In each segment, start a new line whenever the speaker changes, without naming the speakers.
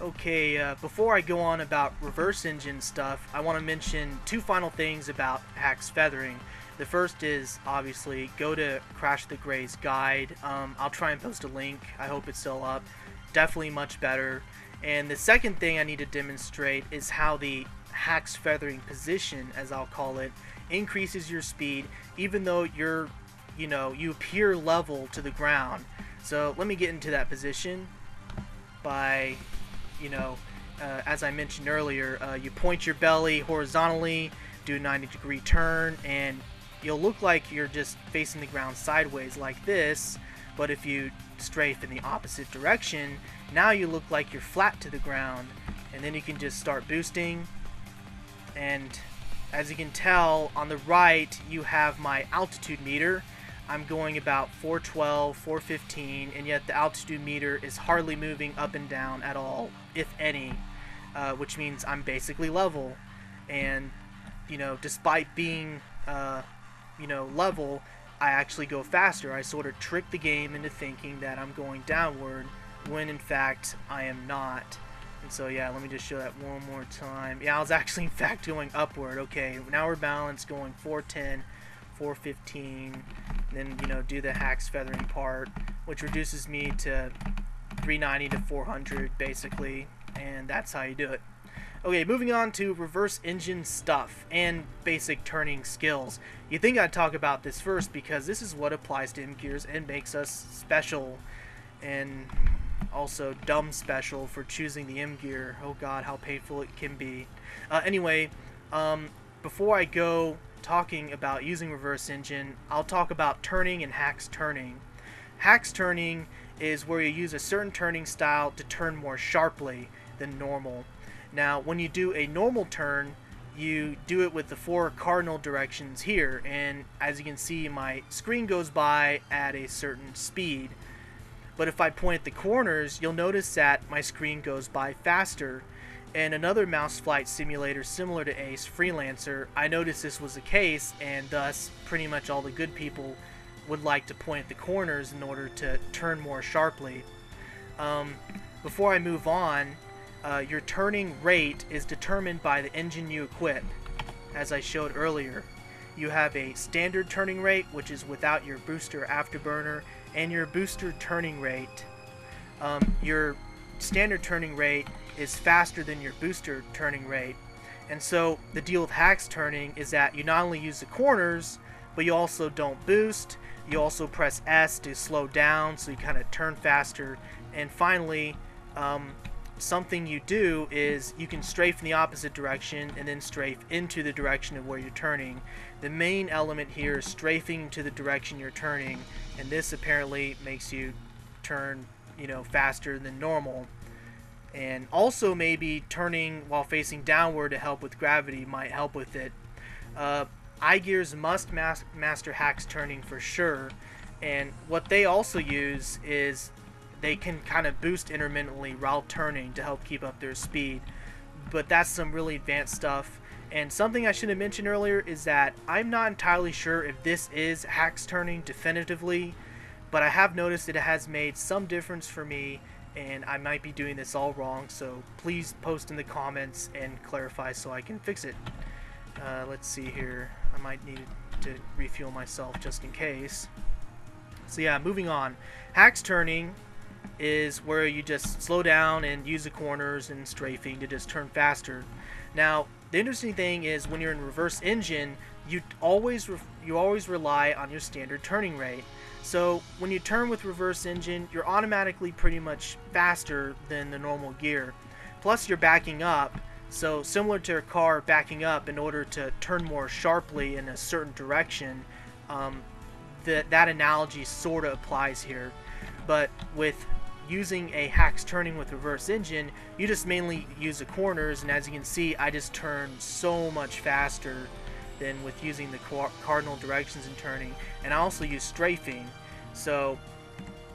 Okay, before I go on about reverse engine stuff, I want to mention two final things about Hack's feathering. The first is obviously go to Crash the Gray's guide. I'll try and post a link. I hope it's still up. Definitely much better. And the second thing I need to demonstrate is how the Hack's feathering position, as I'll call it, increases your speed even though you appear level to the ground. So let me get into that position by as I mentioned earlier, you point your belly horizontally, do a 90-degree turn, and you'll look like you're just facing the ground sideways like this, but if you strafe in the opposite direction, now you look like you're flat to the ground, and then you can just start boosting. And as you can tell, on the right you have my altitude meter. I'm going about 412, 415, and yet the altitude meter is hardly moving up and down at all, if any, which means I'm basically level. And despite being level, I actually go faster. I sort of trick the game into thinking that I'm going downward when in fact I am not. And so yeah, let me just show that one more time. Yeah, I was actually in fact going upward. Okay, now we're balanced, going 410, 415, then do the Hack's feathering part, which reduces me to 390 to 400 basically, and that's how you do it. Okay, moving on to reverse engine stuff and basic turning skills. You think I'd talk about this first because this is what applies to M gears and makes us special, and also dumb special for choosing the M gear. Oh god, how painful it can be. Anyway, before I go talking about using reverse engine, I'll talk about turning and Hack's turning. Hack's turning is where you use a certain turning style to turn more sharply than normal. Now, when you do a normal turn, you do it with the four cardinal directions here, and as you can see, my screen goes by at a certain speed. But if I point at the corners, you'll notice that my screen goes by faster. And another mouse flight simulator similar to Ace, Freelancer, I noticed this was the case, and thus pretty much all the good people would like to point at the corners in order to turn more sharply. Before I move on, your turning rate is determined by the engine you equip. As I showed earlier, you have a standard turning rate, which is without your booster afterburner, and your booster turning rate. Your standard turning rate is faster than your booster turning rate, and so the deal with Hack's turning is that you not only use the corners, but you also don't boost. You also press S to slow down, so you kind of turn faster. And finally, something you do is you can strafe in the opposite direction and then strafe into the direction of where you're turning. The main element here is strafing to the direction you're turning, and this apparently makes you turn faster than normal. And also maybe turning while facing downward to help with gravity might help with it. iGears must master Hack's turning for sure, and what they also use is they can kind of boost intermittently while turning to help keep up their speed, but that's some really advanced stuff. And something I should have mentioned earlier is that I'm not entirely sure if this is Hack's turning definitively, but I have noticed that it has made some difference for me, and I might be doing this all wrong, so please post in the comments and clarify so I can fix it. Let's see here. I might need to refuel myself just in case. So yeah, moving on. Hack's turning is where you just slow down and use the corners and strafing to just turn faster. Now, the interesting thing is when you're in reverse engine, you always rely on your standard turning rate. So when you turn with reverse engine, you're automatically pretty much faster than the normal gear. Plus you're backing up, so similar to a car backing up in order to turn more sharply in a certain direction, that analogy sort of applies here. But with using a Hack's turning with reverse engine, you just mainly use the corners, and as you can see, I just turn so much faster than with using the cardinal directions and turning, and I also use strafing. So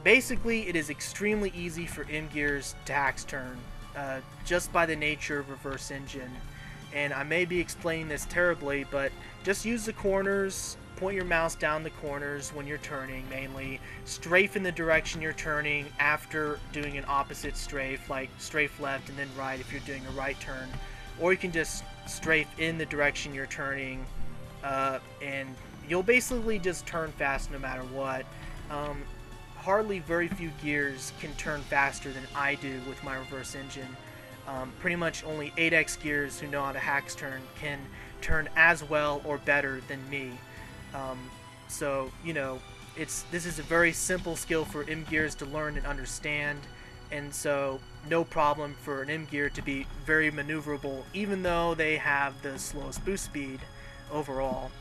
basically it is extremely easy for M gears to Hack's turn, just by the nature of reverse engine. And I may be explaining this terribly, but just use the corners point your mouse down the corners when you're turning, mainly. Strafe in the direction you're turning after doing an opposite strafe, like strafe left and then right if you're doing a right turn. Or you can just strafe in the direction you're turning, and you'll basically just turn fast no matter what. Hardly very few gears can turn faster than I do with my reverse engine. Pretty much only 8x gears who know how to hacks turn can turn as well or better than me. So, you know, this is a very simple skill for M gears to learn and understand, and so no problem for an M gear to be very maneuverable, even though they have the slowest boost speed overall.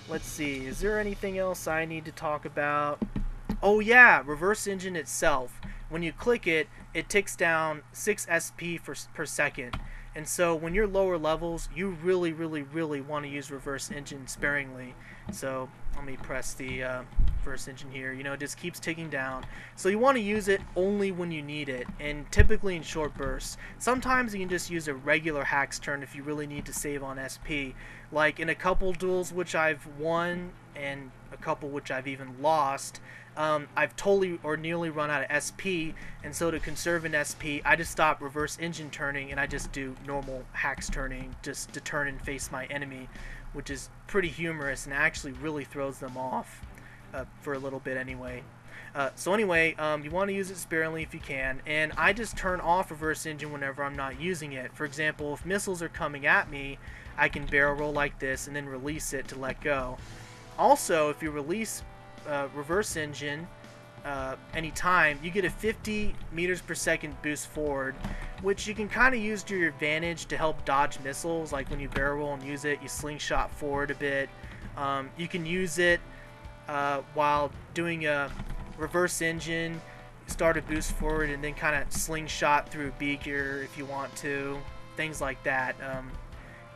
Let's see, is there anything else I need to talk about? Oh yeah, reverse engine itself. When you click it, it ticks down 6 SP per second. And so when you're lower levels, you really want to use reverse engine sparingly. So let me press the reverse engine here. You know, it just keeps ticking down. So you want to use it only when you need it, and typically in short bursts. Sometimes you can just use a regular hacks turn if you really need to save on SP. Like in a couple duels which I've won and a couple which I've even lost, I've totally or nearly run out of SP, and so to conserve an SP, I just stop reverse engine turning and I just do normal hacks turning just to turn and face my enemy, which is pretty humorous and actually really throws them off for a little bit anyway. So anyway, you want to use it sparingly if you can, and I just turn off reverse engine whenever I'm not using it. For example, if missiles are coming at me, I can barrel roll like this and then release it to let go. Also, if you release reverse engine anytime, you get a 50 meters per second boost forward, which you can kind of use to your advantage to help dodge missiles. Like when you barrel roll and use it, you slingshot forward a bit. You can use it while doing a reverse engine, start a boost forward and then kind of slingshot through B gear if you want to. Things like that.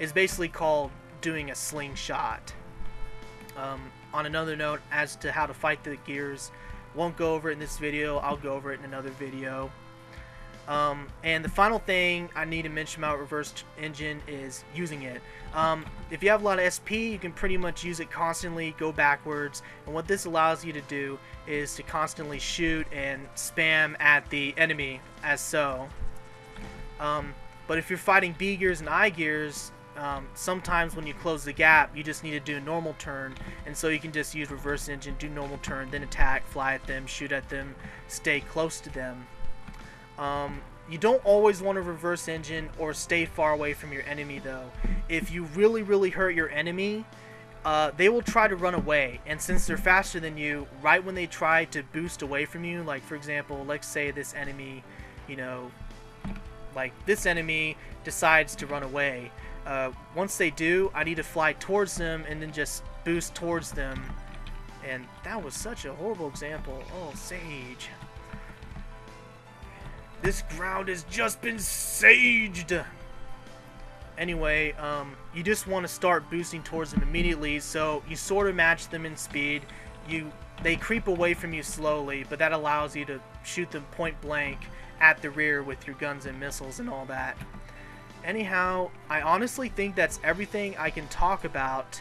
It's basically called doing a slingshot. On another note, as to how to fight the gears, won't go over it in this video, I'll go over it in another video. And the final thing I need to mention about reverse engine is using it. If you have a lot of SP, you can pretty much use it constantly, go backwards, and what this allows you to do is to constantly shoot and spam at the enemy as so. But if you're fighting B gears and I gears, sometimes when you close the gap, you just need to do a normal turn, and so you can just use reverse engine, do normal turn, then attack, fly at them, shoot at them, stay close to them. You don't always want to reverse engine or stay far away from your enemy though. If you really hurt your enemy, they will try to run away, and since they're faster than you, right when they try to boost away from you, like for example, let's say this enemy, you know, like this enemy decides to run away. Once they do, I need to fly towards them and then just boost towards them. And that was such a horrible example. Oh, Sage. This ground has just been saged! Anyway, you just want to start boosting towards them immediately, so you sort of match them in speed. They creep away from you slowly, but that allows you to shoot them point blank at the rear with your guns and missiles and all that. Anyhow, I honestly think that's everything I can talk about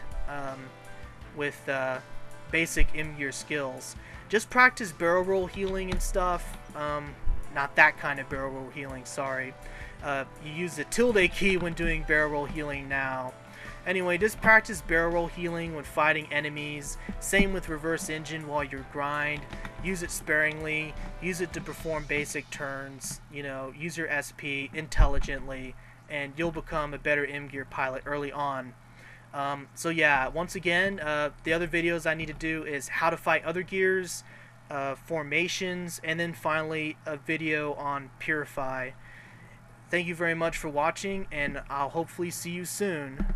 with basic M-gear skills. Just practice barrel roll healing and stuff. Not that kind of barrel roll healing, sorry. You use the tilde key when doing barrel roll healing now. Anyway, just practice barrel roll healing when fighting enemies. Same with reverse engine while you grind. Use it sparingly. Use it to perform basic turns. You know, use your SP intelligently, and you'll become a better M-gear pilot early on. So yeah, once again, the other videos I need to do is how to fight other gears, formations, and then finally a video on Purify. Thank you very much for watching, and I'll hopefully see you soon.